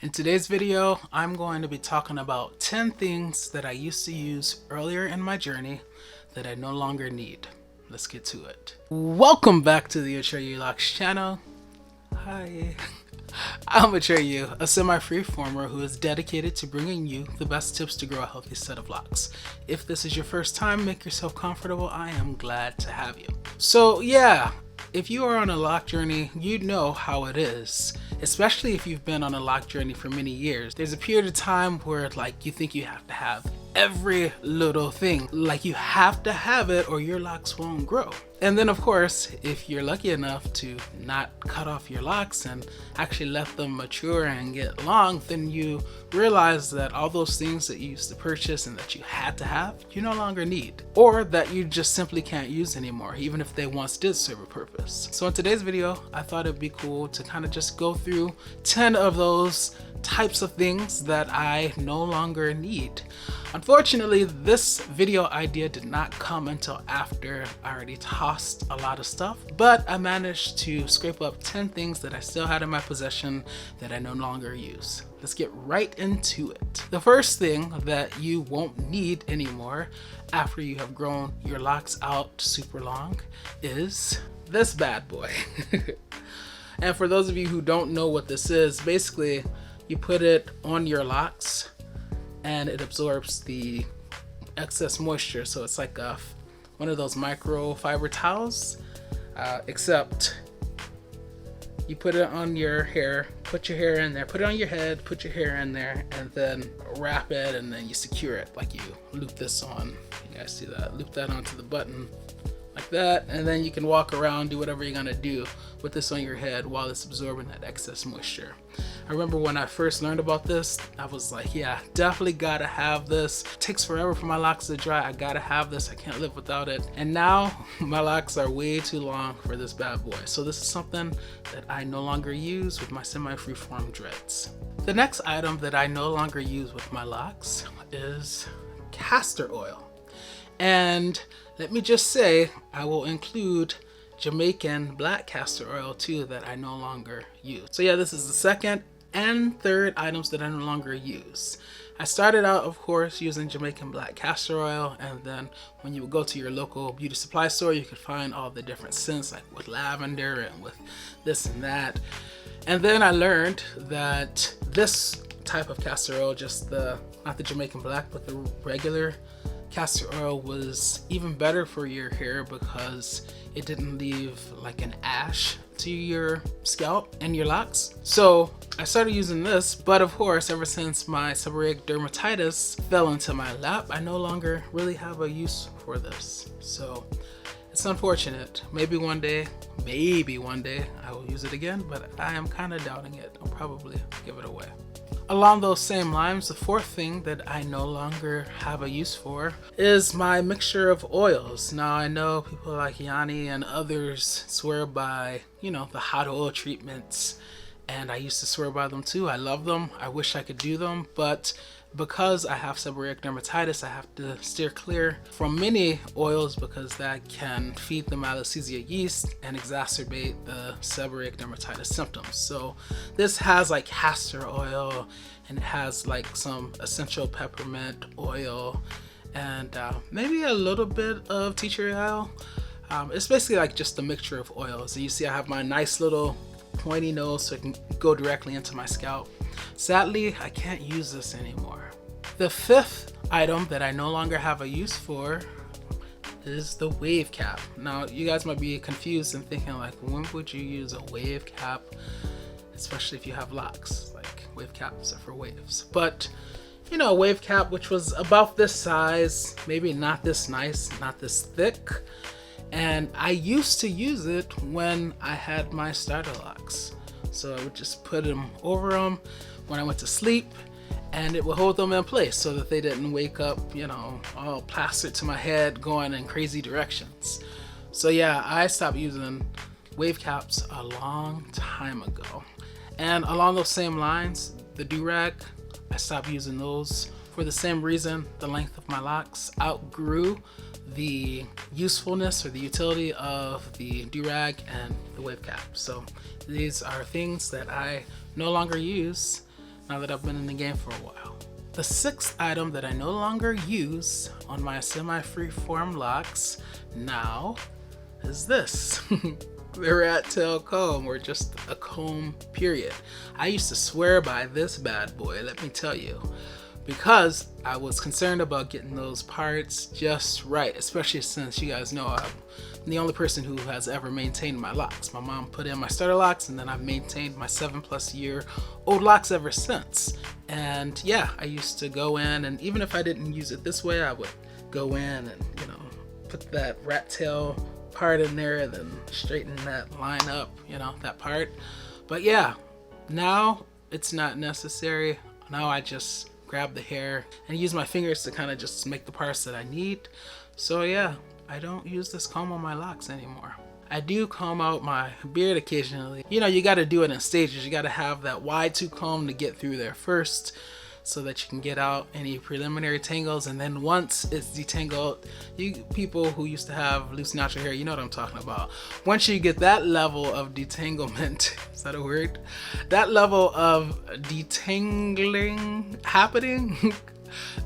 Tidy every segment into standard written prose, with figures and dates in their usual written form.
In today's video, I'm going to be talking about 10 things that I used to use earlier in my journey that I no longer need. Let's get to it. Welcome back to the Atreyu Locs channel. Hi. I'm Atreyu, a semi-freeformer who is dedicated to bringing you the best tips to grow a healthy set of locks. If this is your first time, make yourself comfortable. I am glad to have you. So yeah, if you are on a lock journey, you know how it is. Especially if you've been on a lock journey for many years. There's a period of time where you think you have to have every little thing. Like you have to have it or your locks won't grow. And then of course, if you're lucky enough to not cut off your locks and actually let them mature and get long, then you realize that all those things that you used to purchase and that you had to have, you no longer need. Or that you just simply can't use anymore, even if they once did serve a purpose. So in today's video, I thought it'd be cool to kind of just go through 10 of those types of things that I no longer need. Unfortunately, this video idea did not come until after I already tossed a lot of stuff, but I managed to scrape up 10 things that I still had in my possession that I no longer use. Let's get right into it. The first thing that you won't need anymore after you have grown your locks out super long is this bad boy. And for those of you who don't know what this is, basically you put it on your locks and it absorbs the excess moisture. So it's like one of those microfiber towels, except you put it on your hair, put your hair in there, put it on your head, put your hair in there, and then wrap it, and then you secure it. Like you loop this on, you guys see that? Loop that onto the button like that, and then you can walk around, do whatever you're gonna do with this on your head while it's absorbing that excess moisture. I remember when I first learned about this, I was like, yeah, definitely gotta have this. It takes forever for my locks to dry. I gotta have this. I can't live without it. And now my locks are way too long for this bad boy. So this is something that I no longer use with my semi-freeform dreads. The next item that I no longer use with my locks is castor oil. And let me just say, I will include Jamaican black castor oil too that I no longer use. So yeah, this is the second and third items that I no longer use. I started out, of course, using Jamaican black castor oil, and then when you would go to your local beauty supply store, you could find all the different scents, like with lavender and with this and that. And then I learned that this type of castor oil, not the Jamaican black, but the regular castor oil, was even better for your hair because it didn't leave like an ash to your scalp and your locks. So I started using this, but of course, ever since my seborrheic dermatitis fell into my lap, I no longer really have a use for this. So it's unfortunate. Maybe one day I will use it again, but I am kind of doubting it. I'll probably give it away. Along those same lines, the fourth thing that I no longer have a use for is my mixture of oils. Now I know people like Yanni and others swear by, the hot oil treatments, and I used to swear by them too. I love them. I wish I could do them, but because I have seborrheic dermatitis, I have to steer clear from many oils because that can feed the Malassezia yeast and exacerbate the seborrheic dermatitis symptoms. So this has like castor oil, and it has like some essential peppermint oil, and maybe a little bit of tea tree oil. It's basically like just a mixture of oils. So you see I have my nice little pointy nose so it can go directly into my scalp. Sadly, I can't use this anymore. The fifth item that I no longer have a use for is the wave cap. Now, you guys might be confused and thinking like, when would you use a wave cap? Especially if you have locks, like wave caps are for waves. But, a wave cap which was about this size, maybe not this nice, not this thick. And I used to use it when I had my starter locks. So I would just put them over them when I went to sleep, and it would hold them in place so that they didn't wake up, all plastered to my head going in crazy directions. So yeah, I stopped using wave caps a long time ago. And along those same lines, the do-rag, I stopped using those for the same reason. The length of my locks outgrew the usefulness or the utility of the do-rag and the wave cap. So these are things that I no longer use now that I've been in the game for a while. The sixth item that I no longer use on my semi-freeform locks now is this. The rat tail comb, or just a comb period. I used to swear by this bad boy, let me tell you, because I was concerned about getting those parts just right, especially since you guys know I'm the only person who has ever maintained my locks. My mom put in my starter locks, and then I've maintained my 7+ year old locks ever since. And yeah, I used to go in, and even if I didn't use it this way, I would go in and, you know, put that rat tail part in there and then straighten that line up, you know, that part. But yeah, now it's not necessary. Now I just grab the hair and use my fingers to kind of just make the parts that I need. So yeah, I don't use this comb on my locks anymore. I do comb out my beard occasionally. You know, you got to do it in stages. You got to have that wide tooth comb to get through there first, so that you can get out any preliminary tangles, and then once it's detangled, you people who used to have loose natural hair, you know what I'm talking about. Once you get that level of detanglement, is that a word? That level of detangling happening,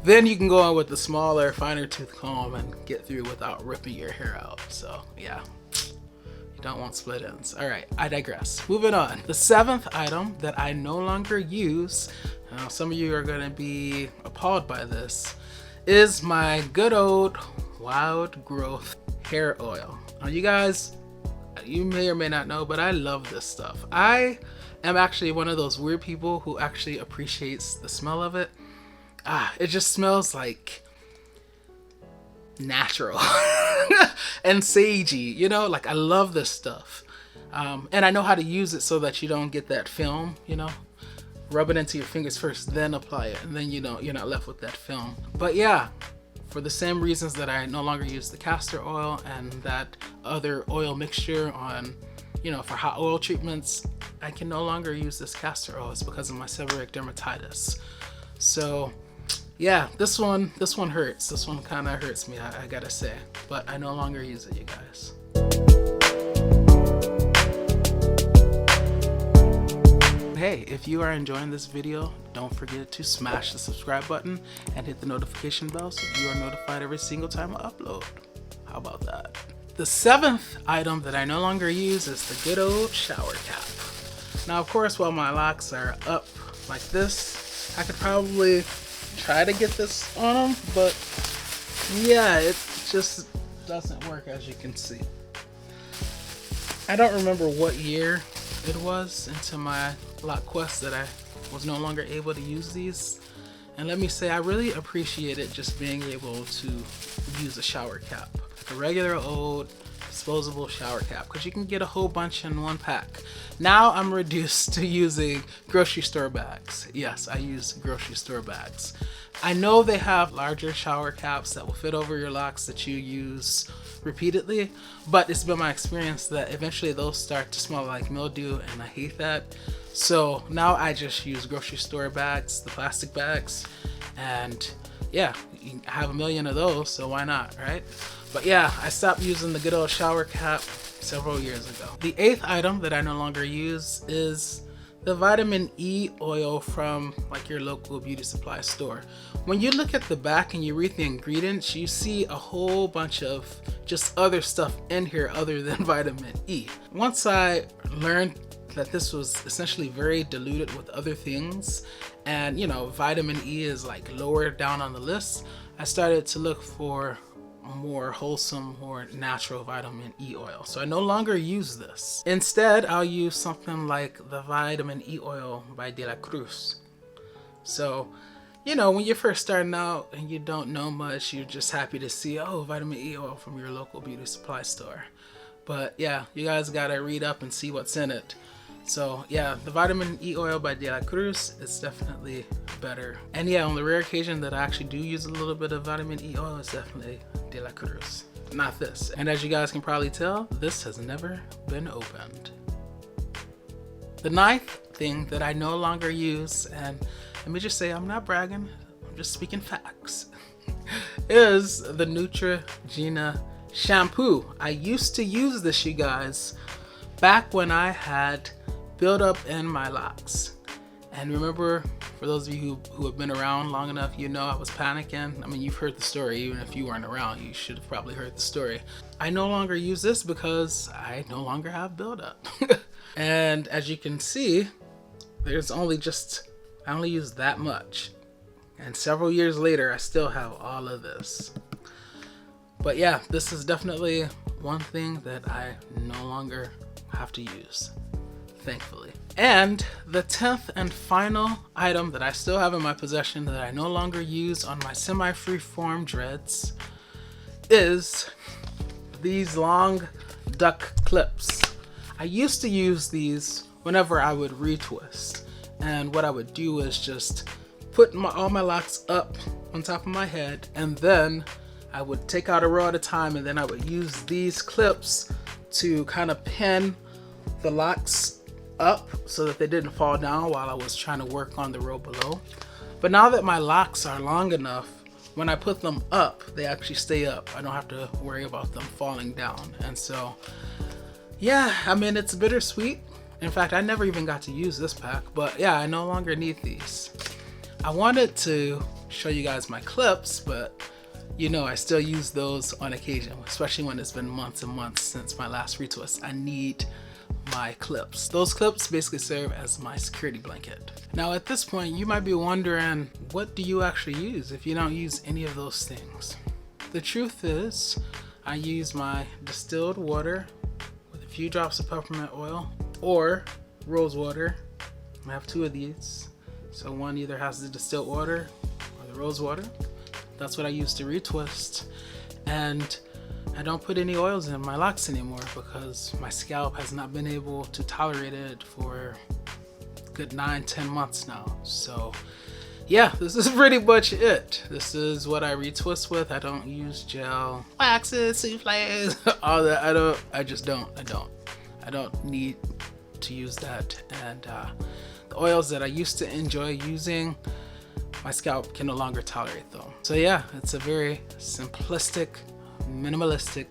then you can go on with the smaller, finer tooth comb and get through without ripping your hair out. So yeah, you don't want split ends. All right, I digress. Moving on. The seventh item that I no longer use, now, some of you are going to be appalled by this, is my good old wild growth hair oil. Now, you guys, you may or may not know, but I love this stuff. I am actually one of those weird people who actually appreciates the smell of it. It just smells like natural and sagey, you know, like I love this stuff. And I know how to use it so that you don't get that film, you know. Rub it into your fingers first, then apply it, and then, you know, you're not left with that film. But yeah, for the same reasons that I no longer use the castor oil and that other oil mixture on, you know, for hot oil treatments, I can no longer use this castor oil. It's because of my seborrheic dermatitis. So yeah, this one hurts. This one kind of hurts me, I gotta say, but I no longer use it, you guys. Hey, if you are enjoying this video, don't forget to smash the subscribe button and hit the notification bell so you are notified every single time I upload. How about that? The seventh item that I no longer use is the good old shower cap. Now, of course, while my locks are up like this, I could probably try to get this on them, but yeah, it just doesn't work, as you can see. I don't remember what year it was into my lock quest that I was no longer able to use these, and let me say I really appreciated just being able to use a shower cap, a regular old disposable shower cap, because you can get a whole bunch in one pack. Now I'm reduced to using grocery store bags. Yes, I use grocery store bags. I know they have larger shower caps that will fit over your locks that you use repeatedly, but it's been my experience that eventually those start to smell like mildew, and I hate that. So now I just use grocery store bags, the plastic bags, and yeah, I have a million of those, so why not, right? But yeah, I stopped using the good old shower cap several years ago. The eighth item that I no longer use is the vitamin E oil from like your local beauty supply store. When you look at the back and you read the ingredients, you see a whole bunch of just other stuff in here other than vitamin E. Once I learned that this was essentially very diluted with other things, and you know, vitamin E is like lower down on the list, I started to look for more wholesome, more natural vitamin E oil. So I no longer use this. Instead, I'll use something like the vitamin E oil by De La Cruz. So, you know, when you're first starting out and you don't know much, you're just happy to see, oh, vitamin E oil from your local beauty supply store. But yeah, you guys gotta read up and see what's in it. So yeah, the vitamin E oil by De La Cruz is definitely better. And yeah, on the rare occasion that I actually do use a little bit of vitamin E oil, it's definitely De La Cruz, not this. And as you guys can probably tell, this has never been opened. The ninth thing that I no longer use, and let me just say I'm not bragging, I'm just speaking facts, is the Neutrogena shampoo. I used to use this, you guys, back when I had build up in my locks, And remember, for those of you who have been around long enough, you know I was panicking. I mean, you've heard the story. Even if you weren't around, you should have probably heard the story. I no longer use this because I no longer have buildup. And as you can see, there's only I only use that much. And several years later, I still have all of this. But yeah, this is definitely one thing that I no longer have to use, thankfully. And the 10th and final item that I still have in my possession that I no longer use on my semi-freeform dreads is these long duck clips. I used to use these whenever I would retwist, and what I would do is just put all my locks up on top of my head, and then I would take out a row at a time, and then I would use these clips to kind of pin the locks up so that they didn't fall down while I was trying to work on the row below. But now that my locks are long enough, when I put them up, they actually stay up. I don't have to worry about them falling down. And so, yeah, I mean, it's bittersweet. In fact, I never even got to use this pack, but yeah, I no longer need these. I wanted to show you guys my clips, but you know, I still use those on occasion, especially when it's been months and months since my last retwist. I need my clips. Those clips basically serve as my security blanket. Now at this point, you might be wondering, what do you actually use if you don't use any of those things? The truth is, I use my distilled water with a few drops of peppermint oil or rose water. I have two of these. So one either has the distilled water or the rose water. That's what I use to retwist. And I don't put any oils in my locks anymore because my scalp has not been able to tolerate it for a good 9-10 months now. So yeah, this is pretty much it. This is what I retwist with. I don't use gel, waxes, souffles, all that. I don't need to use that. And the oils that I used to enjoy using, my scalp can no longer tolerate them. So yeah, it's a very simplistic, minimalistic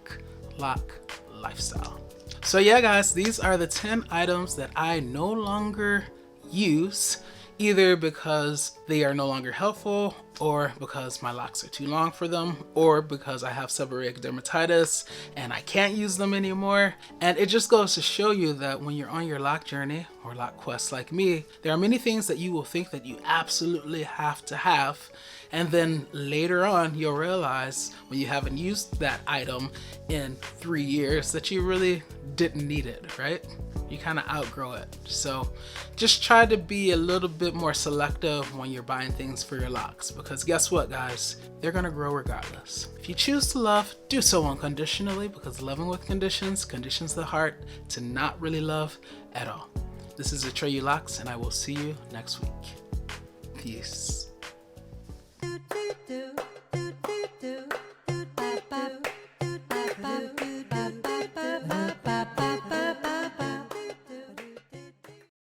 lock lifestyle. So yeah guys, these are the 10 items that I no longer use, either because they are no longer helpful, or because my locks are too long for them, or because I have seborrheic dermatitis and I can't use them anymore. And it just goes to show you that when you're on your lock journey or lock quest like me, there are many things that you will think that you absolutely have to have, and then later on you'll realize when you haven't used that item in 3 years that you really didn't need it, right? You kind of outgrow it. So just try to be a little bit more selective when you're buying things for your locks, because guess what guys, they're gonna grow regardless. If you choose to love, do so unconditionally, because loving with conditions conditions the heart to not really love at all. This is Atreyu Locs, and I will see you next week. Peace.